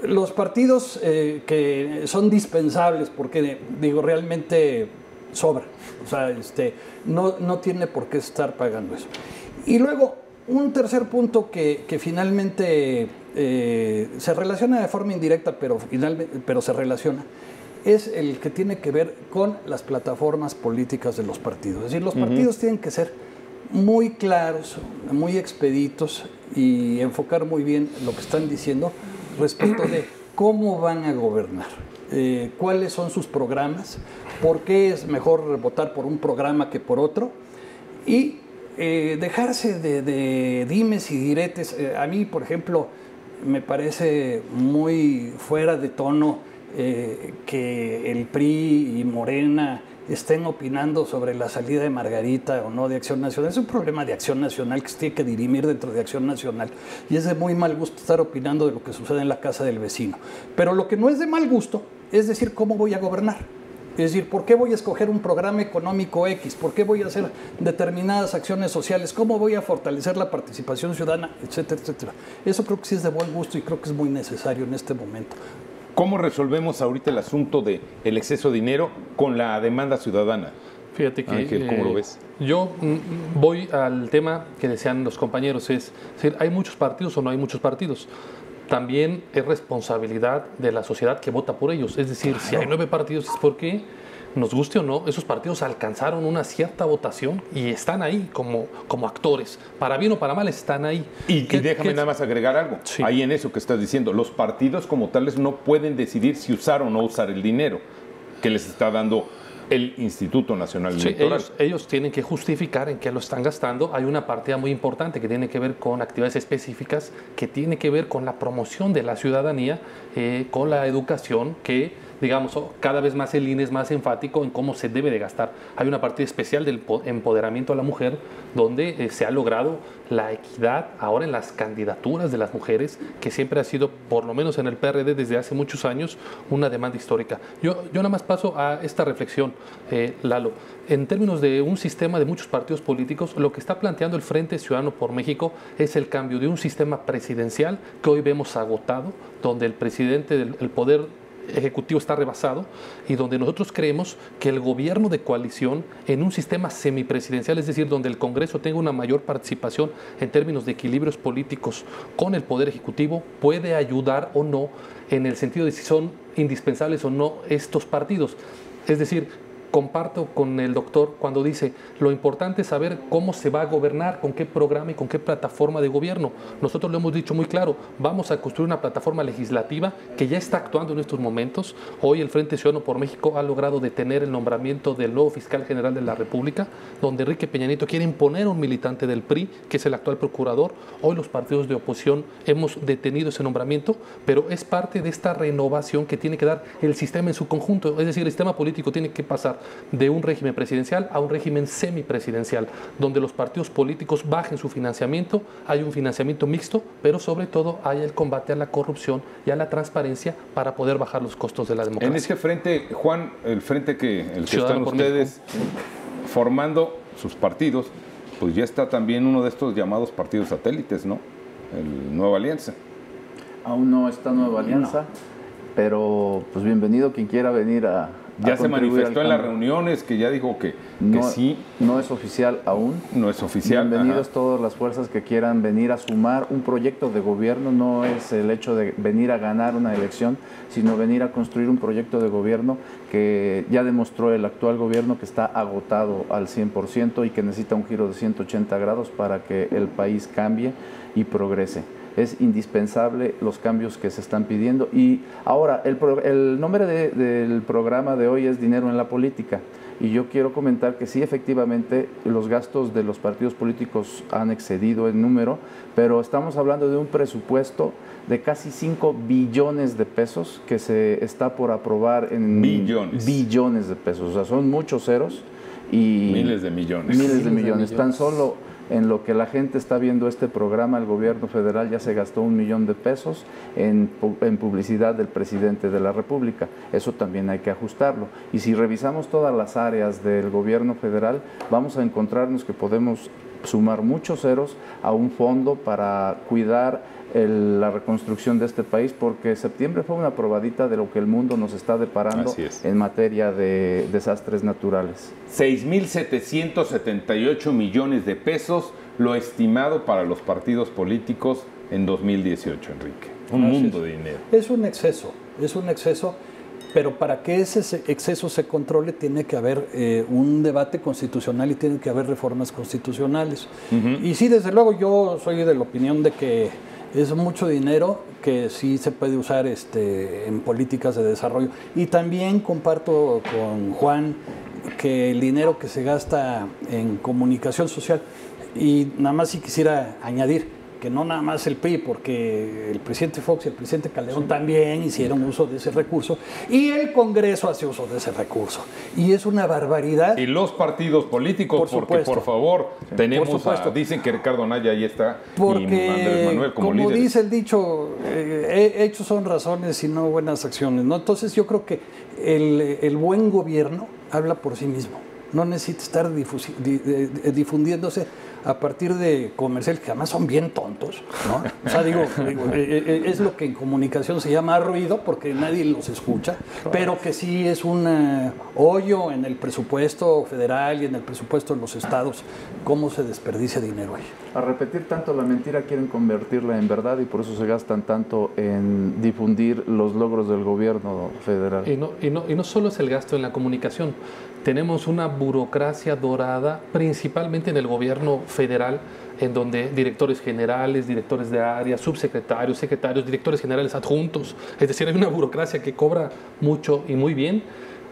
S4: Los partidos que son dispensables, porque digo, realmente sobra. O sea, no tiene por qué estar pagando eso. Y luego, un tercer punto que finalmente se relaciona de forma indirecta, pero se relaciona, es el que tiene que ver con las plataformas políticas de los partidos. Es decir, los partidos tienen que ser muy claros, muy expeditos y enfocar muy bien lo que están diciendo respecto de cómo van a gobernar, cuáles son sus programas, por qué es mejor votar por un programa que por otro y dejarse de dimes y diretes. A mí, por ejemplo, me parece muy fuera de tono que el PRI y Morena estén opinando sobre la salida de Margarita o no de Acción Nacional. Es un problema de Acción Nacional que se tiene que dirimir dentro de Acción Nacional y es de muy mal gusto estar opinando de lo que sucede en la casa del vecino. Pero lo que no es de mal gusto es decir cómo voy a gobernar. Es decir, ¿por qué voy a escoger un programa económico X? ¿Por qué voy a hacer determinadas acciones sociales? ¿Cómo voy a fortalecer la participación ciudadana? Etcétera, etcétera. Eso creo que sí es de buen gusto y creo que es muy necesario en este momento.
S1: ¿Cómo resolvemos ahorita el asunto del exceso de dinero con la demanda ciudadana?
S5: Fíjate que,
S1: Ángel, ¿cómo lo ves?
S5: Yo voy al tema que decían los compañeros, es decir, ¿hay muchos partidos o no hay muchos partidos? También es responsabilidad de la sociedad que vota por ellos. Es decir, si hay 9 partidos es porque, nos guste o no, esos partidos alcanzaron una cierta votación y están ahí como actores. Para bien o para mal están ahí.
S1: Y déjame nada más agregar algo.
S5: Sí.
S1: Ahí en eso que estás diciendo, los partidos como tales no pueden decidir si usar o no usar el dinero que les está dando el Instituto Nacional Electoral.
S5: Ellos tienen que justificar en qué lo están gastando. Hay una partida muy importante que tiene que ver con actividades específicas, que tiene que ver con la promoción de la ciudadanía, con la educación, que digamos, cada vez más el INE es más enfático en cómo se debe de gastar. Hay una partida especial del empoderamiento a la mujer, donde se ha logrado la equidad ahora en las candidaturas de las mujeres, que siempre ha sido, por lo menos en el PRD desde hace muchos años, una demanda histórica. Yo nada más paso a esta reflexión, Lalo. En términos de un sistema de muchos partidos políticos, lo que está planteando el Frente Ciudadano por México es el cambio de un sistema presidencial que hoy vemos agotado, donde el presidente, el poder ejecutivo está rebasado y donde nosotros creemos que el gobierno de coalición en un sistema semipresidencial, es decir, donde el Congreso tenga una mayor participación en términos de equilibrios políticos con el poder ejecutivo, puede ayudar o no en el sentido de si son indispensables o no estos partidos. Es decir, comparto con el doctor cuando dice lo importante es saber cómo se va a gobernar, con qué programa y con qué plataforma de gobierno. Nosotros lo hemos dicho muy claro, vamos a construir una plataforma legislativa que ya está actuando en estos momentos. Hoy el Frente Ciudadano por México ha logrado detener el nombramiento del nuevo fiscal general de la República, donde Enrique Peña Nieto quiere imponer a un militante del PRI, que es el actual procurador. Hoy los partidos de oposición hemos detenido ese nombramiento, pero es parte de esta renovación que tiene que dar el sistema en su conjunto. Es decir, el sistema político tiene que pasar de un régimen presidencial a un régimen semipresidencial, donde los partidos políticos bajen su financiamiento, hay un financiamiento mixto, pero sobre todo hay el combate a la corrupción y a la transparencia para poder bajar los costos de la democracia.
S1: En ese frente, Juan, el frente que están ustedes formando sus partidos, pues ya está también uno de estos llamados partidos satélites, ¿no? El Nueva Alianza.
S3: Aún no está Nueva Alianza, pero pues bienvenido quien quiera venir a
S1: ya se manifestó en las reuniones, que ya dijo que sí.
S3: No es oficial aún.
S1: No es oficial.
S3: Bienvenidos todas las fuerzas que quieran venir a sumar un proyecto de gobierno. No es el hecho de venir a ganar una elección, sino venir a construir un proyecto de gobierno que ya demostró el actual gobierno que está agotado al 100% y que necesita un giro de 180 grados para que el país cambie y progrese. Es indispensable los cambios que se están pidiendo. Y ahora, el nombre del programa de hoy es Dinero en la Política. Y yo quiero comentar que sí, efectivamente, los gastos de los partidos políticos han excedido en número, pero estamos hablando de un presupuesto de casi 5 billones de pesos que se está por aprobar en... Billones de pesos. O sea, son muchos ceros y...
S1: Miles de millones.
S3: Miles de millones. Tan solo... En lo que la gente está viendo este programa, el gobierno federal ya se gastó 1 millón de pesos en publicidad del presidente de la República. Eso también hay que ajustarlo. Y si revisamos todas las áreas del gobierno federal, vamos a encontrarnos que podemos sumar muchos ceros a un fondo para cuidar la reconstrucción de este país, porque septiembre fue una probadita de lo que el mundo nos está deparando en materia de desastres naturales.
S1: 6.778 millones de pesos, lo estimado para los partidos políticos en 2018, Enrique. Un mundo de dinero.
S4: Es un exceso, pero para que ese exceso se controle tiene que haber un debate constitucional y tiene que haber reformas constitucionales. Y sí, desde luego yo soy de la opinión de que es mucho dinero que sí se puede usar en políticas de desarrollo. Y también comparto con Juan que el dinero que se gasta en comunicación social, y nada más si quisiera añadir que no nada más el PRI, porque el presidente Fox y el presidente Calderón también hicieron uso de ese recurso, y el Congreso hace uso de ese recurso. Y es una barbaridad.
S1: Y los partidos políticos, porque por favor, tenemos dicen que Ricardo Anaya ahí está,
S4: porque,
S1: y Andrés Manuel como líderes.
S4: Dice el dicho, hechos son razones y no buenas acciones, ¿no? Entonces yo creo que el buen gobierno habla por sí mismo. No necesita estar difundiéndose a partir de comerciales que además son bien tontos, ¿no? O sea, digo, es lo que en comunicación se llama ruido, porque nadie los escucha, pero que sí es un hoyo en el presupuesto federal y en el presupuesto de los estados, cómo se desperdicia dinero ahí.
S3: A repetir tanto la mentira quieren convertirla en verdad, y por eso se gastan tanto en difundir los logros del gobierno federal.
S5: Y no solo es el gasto en la comunicación. Tenemos una burocracia dorada, principalmente en el gobierno federal, en donde directores generales, directores de área, subsecretarios, secretarios, directores generales adjuntos, es decir, hay una burocracia que cobra mucho y muy bien.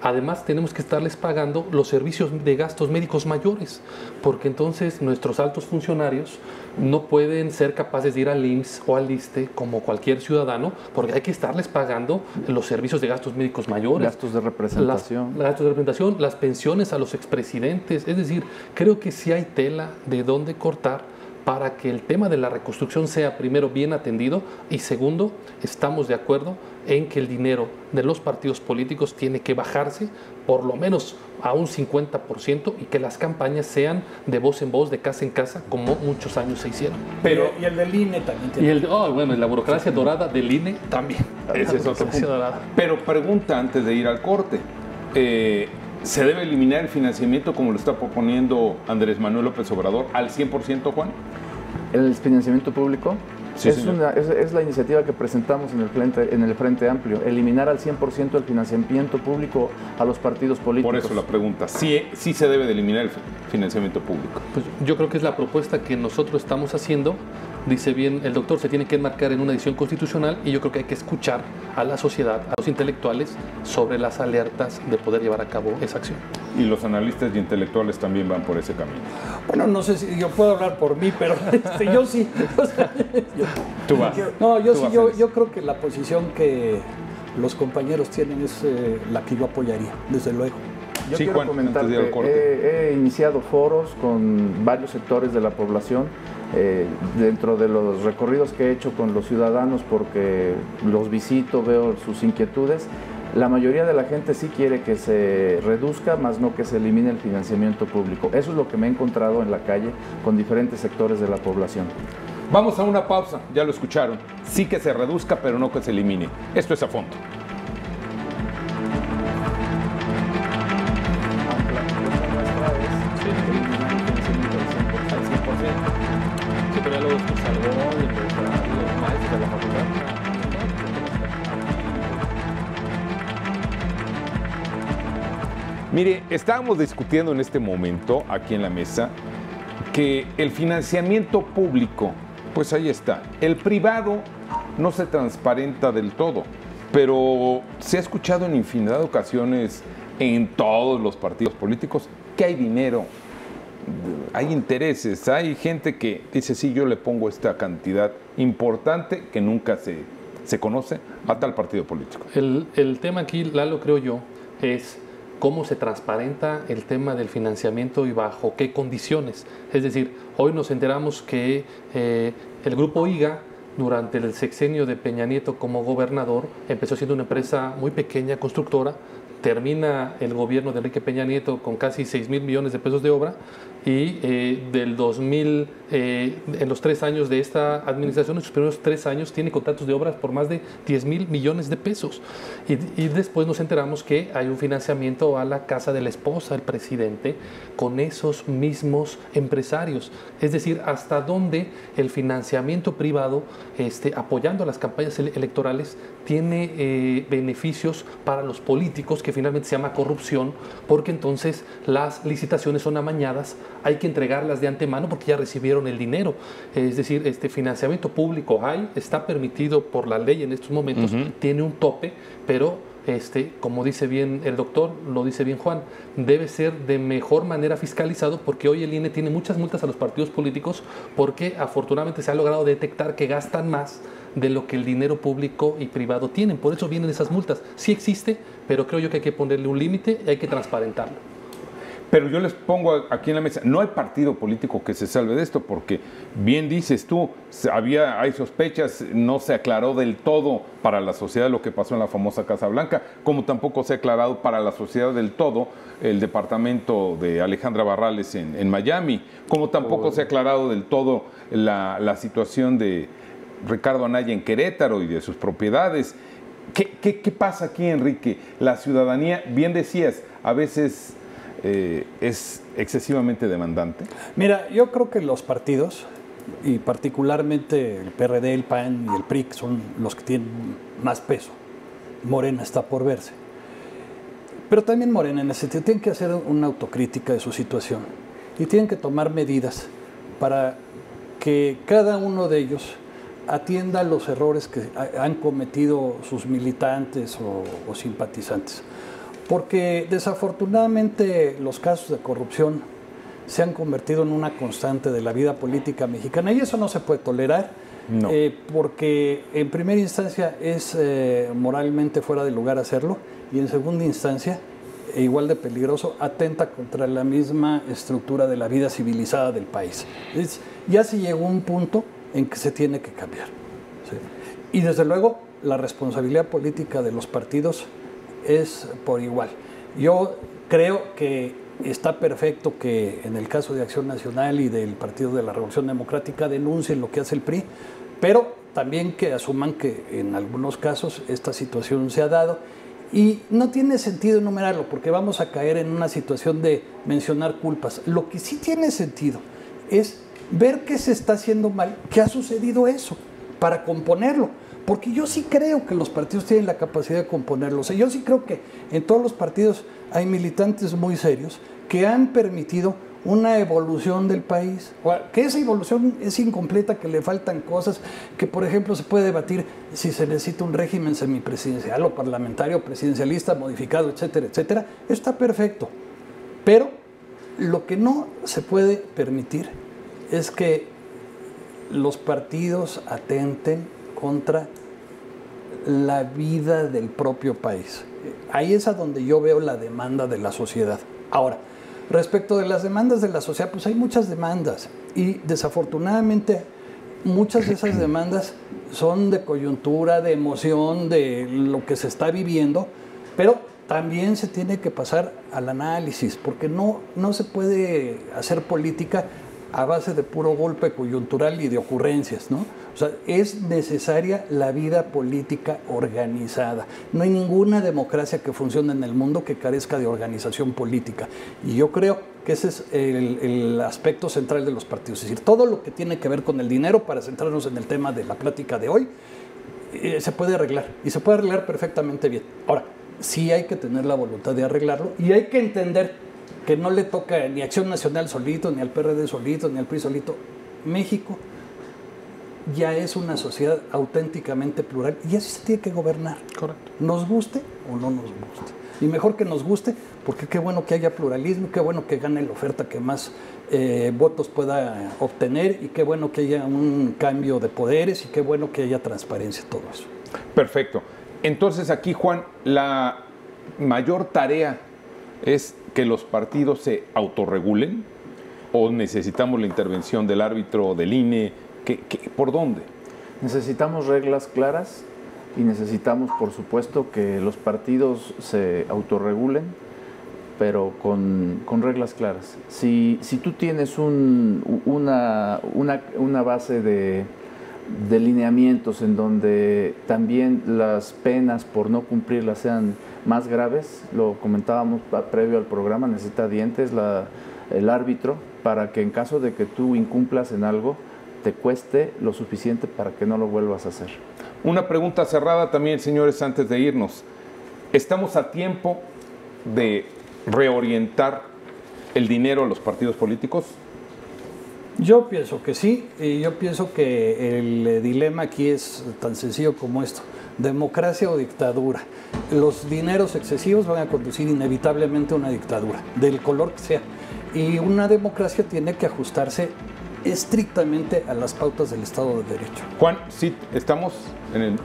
S5: Además, tenemos que estarles pagando los servicios de gastos médicos mayores, porque entonces nuestros altos funcionarios no pueden ser capaces de ir al IMSS o al ISSSTE como cualquier ciudadano, porque hay que estarles pagando los servicios de gastos médicos mayores.
S3: Gastos de representación.
S5: Gastos de representación, las pensiones a los expresidentes. Es decir, creo que sí hay tela de dónde cortar para que el tema de la reconstrucción sea, primero, bien atendido, y segundo, estamos de acuerdo en que el dinero de los partidos políticos tiene que bajarse por lo menos a un 50% y que las campañas sean de voz en voz, de casa en casa, como muchos años se hicieron.
S4: Pero, y el del INE también tiene.
S5: Y la burocracia dorada del INE también.
S1: Ese es otro punto. Pero pregunta antes de ir al corte. ¿Se debe eliminar el financiamiento como lo está proponiendo Andrés Manuel López Obrador al 100%, Juan?
S3: ¿El financiamiento público?
S1: Sí,
S3: es la iniciativa que presentamos en el Frente Amplio, eliminar al 100% el financiamiento público a los partidos políticos.
S1: Por eso la pregunta, ¿sí se debe de eliminar el financiamiento público?
S5: Pues yo creo que es la propuesta que nosotros estamos haciendo. Dice bien el doctor, se tiene que enmarcar en una decisión constitucional y yo creo que hay que escuchar a la sociedad, a los intelectuales, sobre las alertas de poder llevar a cabo esa acción.
S1: Y los analistas y intelectuales también van por ese camino.
S4: Bueno, no sé si yo puedo hablar por mí, pero yo sí.
S1: Tú vas.
S4: Yo creo que la posición que los compañeros tienen es la que yo apoyaría, desde luego.
S3: Yo quiero comentar que he iniciado foros con varios sectores de la población dentro de los recorridos que he hecho con los ciudadanos, porque los visito, veo sus inquietudes. La mayoría de la gente sí quiere que se reduzca, más no que se elimine el financiamiento público. Eso es lo que me he encontrado en la calle con diferentes sectores de la población.
S1: Vamos a una pausa, ya lo escucharon. Sí que se reduzca, pero no que se elimine. Esto es A Fondo. Mire, estábamos discutiendo en este momento, aquí en la mesa, que el financiamiento público, pues ahí está. El privado no se transparenta del todo, pero se ha escuchado en infinidad de ocasiones en todos los partidos políticos que hay dinero, hay intereses, hay gente que dice, sí, yo le pongo esta cantidad importante que nunca se conoce a tal partido político.
S5: El tema aquí, Lalo, creo yo, es cómo se transparenta el tema del financiamiento y bajo qué condiciones. Es decir, hoy nos enteramos que el Grupo IGA, durante el sexenio de Peña Nieto como gobernador, empezó siendo una empresa muy pequeña, constructora. Termina el gobierno de Enrique Peña Nieto con casi 6,000 millones de pesos de obra y del 2000, en los 3 años de esta administración, en sus primeros 3 años, tiene contratos de obras por más de 10,000 millones de pesos. Y después nos enteramos que hay un financiamiento a la casa de la esposa del presidente con esos mismos empresarios. Es decir, hasta dónde el financiamiento privado, apoyando a las campañas electorales, tiene beneficios para los políticos, que finalmente se llama corrupción, porque entonces las licitaciones son amañadas, hay que entregarlas de antemano porque ya recibieron el dinero. Es decir, financiamiento público está permitido por la ley en estos momentos, tiene un tope, pero como dice bien el doctor, lo dice bien Juan, debe ser de mejor manera fiscalizado, porque hoy el INE tiene muchas multas a los partidos políticos porque afortunadamente se ha logrado detectar que gastan más de lo que el dinero público y privado tienen. Por eso vienen esas multas. Sí existe, pero creo yo que hay que ponerle un límite y hay que transparentarlo.
S1: Pero yo les pongo aquí en la mesa, no hay partido político que se salve de esto, porque bien dices tú, hay sospechas, no se aclaró del todo para la sociedad lo que pasó en la famosa Casa Blanca, como tampoco se ha aclarado para la sociedad del todo el departamento de Alejandra Barrales en Miami, como tampoco se ha aclarado del todo la situación de Ricardo Anaya en Querétaro y de sus propiedades. ¿Qué pasa aquí, Enrique? La ciudadanía, bien decías, a veces es excesivamente demandante.
S4: Mira, yo creo que los partidos, y particularmente el PRD, el PAN y el PRI, son los que tienen más peso. Morena está por verse. Pero también Morena, en ese sentido, tienen que hacer una autocrítica de su situación y tienen que tomar medidas para que cada uno de ellos atienda los errores que han cometido sus militantes o simpatizantes. Porque desafortunadamente los casos de corrupción se han convertido en una constante de la vida política mexicana y eso no se puede tolerar, no. Porque en primera instancia es moralmente fuera de lugar hacerlo y en segunda instancia, igual de peligroso, atenta contra la misma estructura de la vida civilizada del país. Ya se llegó a un punto en que se tiene que cambiar. ¿Sí? Y desde luego la responsabilidad política de los partidos es por igual. Yo creo que está perfecto que en el caso de Acción Nacional y del Partido de la Revolución Democrática denuncien lo que hace el PRI, pero también que asuman que en algunos casos esta situación se ha dado y no tiene sentido enumerarlo porque vamos a caer en una situación de mencionar culpas. Lo que sí tiene sentido es ver qué se está haciendo mal, que ha sucedido eso. para componerlo. Porque yo sí creo que los partidos tienen la capacidad de componerlo. O sea, yo sí creo que en todos los partidos hay militantes muy serios que han permitido una evolución del país, que esa evolución es incompleta, que le faltan cosas, que por ejemplo se puede debatir si se necesita un régimen semipresidencial o parlamentario, presidencialista, modificado, etcétera, etcétera. Está perfecto, pero lo que no se puede permitir es que los partidos atenten contra la vida del propio país. Ahí es a donde yo veo la demanda de la sociedad. Ahora, respecto de las demandas de la sociedad, pues hay muchas demandas y desafortunadamente muchas de esas demandas son de coyuntura, de emoción, de lo que se está viviendo, pero también se tiene que pasar al análisis, porque no se puede hacer política a base de puro golpe coyuntural y de ocurrencias, ¿no? O sea, es necesaria la vida política organizada. No hay ninguna democracia que funcione en el mundo que carezca de organización política. Y yo creo que ese es el aspecto central de los partidos. Es decir, todo lo que tiene que ver con el dinero, para centrarnos en el tema de la plática de hoy, se puede arreglar. Y se puede arreglar perfectamente bien. Ahora, sí hay que tener la voluntad de arreglarlo y hay que entender que no le toca ni a Acción Nacional solito, ni al PRD solito, ni al PRI solito. México ya es una sociedad auténticamente plural y así se tiene que gobernar.
S5: Correcto.
S4: Nos guste o no nos guste. Y mejor que nos guste, porque qué bueno que haya pluralismo, qué bueno que gane la oferta que más votos pueda obtener y qué bueno que haya un cambio de poderes y qué bueno que haya transparencia, todo eso.
S1: Perfecto. Entonces aquí, Juan, la mayor tarea es que los partidos se autorregulen o necesitamos la intervención del árbitro o del INE. ¿Por dónde?
S3: Necesitamos reglas claras y necesitamos, por supuesto, que los partidos se autorregulen, pero con reglas claras. Si tú tienes una base de lineamientos en donde también las penas por no cumplirlas sean más graves, lo comentábamos previo al programa, necesita dientes el árbitro para que en caso de que tú incumplas en algo, te cueste lo suficiente para que no lo vuelvas a hacer.
S1: Una pregunta cerrada también, señores, antes de irnos. ¿Estamos a tiempo de reorientar el dinero a los partidos políticos?
S4: Yo pienso que sí, y yo pienso que el dilema aquí es tan sencillo como esto: democracia o dictadura. Los dineros excesivos van a conducir inevitablemente a una dictadura, del color que sea. Y una democracia tiene que ajustarse estrictamente a las pautas del Estado de Derecho.
S1: Juan, ¿sí estamos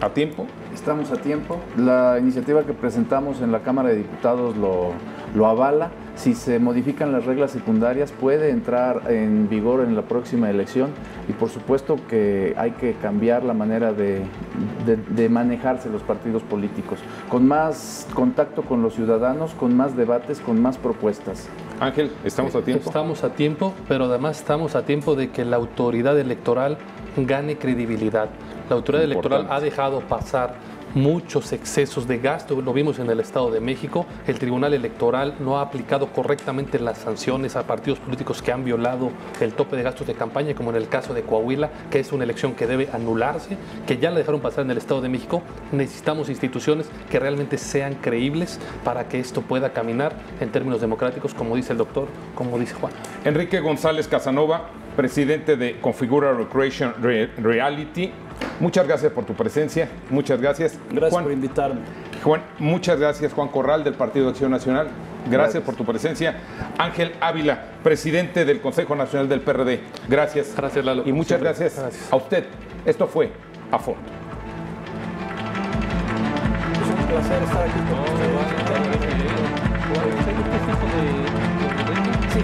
S1: a tiempo?
S3: Estamos a tiempo. La iniciativa que presentamos en la Cámara de Diputados lo avala. Si se modifican las reglas secundarias, puede entrar en vigor en la próxima elección y por supuesto que hay que cambiar la manera de manejarse los partidos políticos, con más contacto con los ciudadanos, con más debates, con más propuestas.
S1: Ángel, ¿estamos a tiempo?
S5: Estamos a tiempo, pero además estamos a tiempo de que la autoridad electoral gane credibilidad. La autoridad electoral ha dejado pasar muchos excesos de gasto, lo vimos en el Estado de México. El Tribunal Electoral no ha aplicado correctamente las sanciones a partidos políticos que han violado el tope de gastos de campaña, como en el caso de Coahuila, que es una elección que debe anularse, que ya la dejaron pasar en el Estado de México. Necesitamos instituciones que realmente sean creíbles para que esto pueda caminar en términos democráticos, como dice el doctor, como dice Juan.
S1: Enrique González Casanova, presidente de Configura Recreation Reality. Muchas gracias por tu presencia. Muchas gracias.
S4: Gracias
S1: Juan,
S4: por invitarme.
S1: Juan, muchas gracias. Juan Corral, del Partido de Acción Nacional. Gracias por tu presencia. Ángel Ávila, presidente del Consejo Nacional del PRD. Gracias.
S5: Gracias, Lalo.
S1: Y muchas gracias a usted. Esto fue A Fondo.
S4: Es un placer estar aquí con ustedes.
S5: Sí.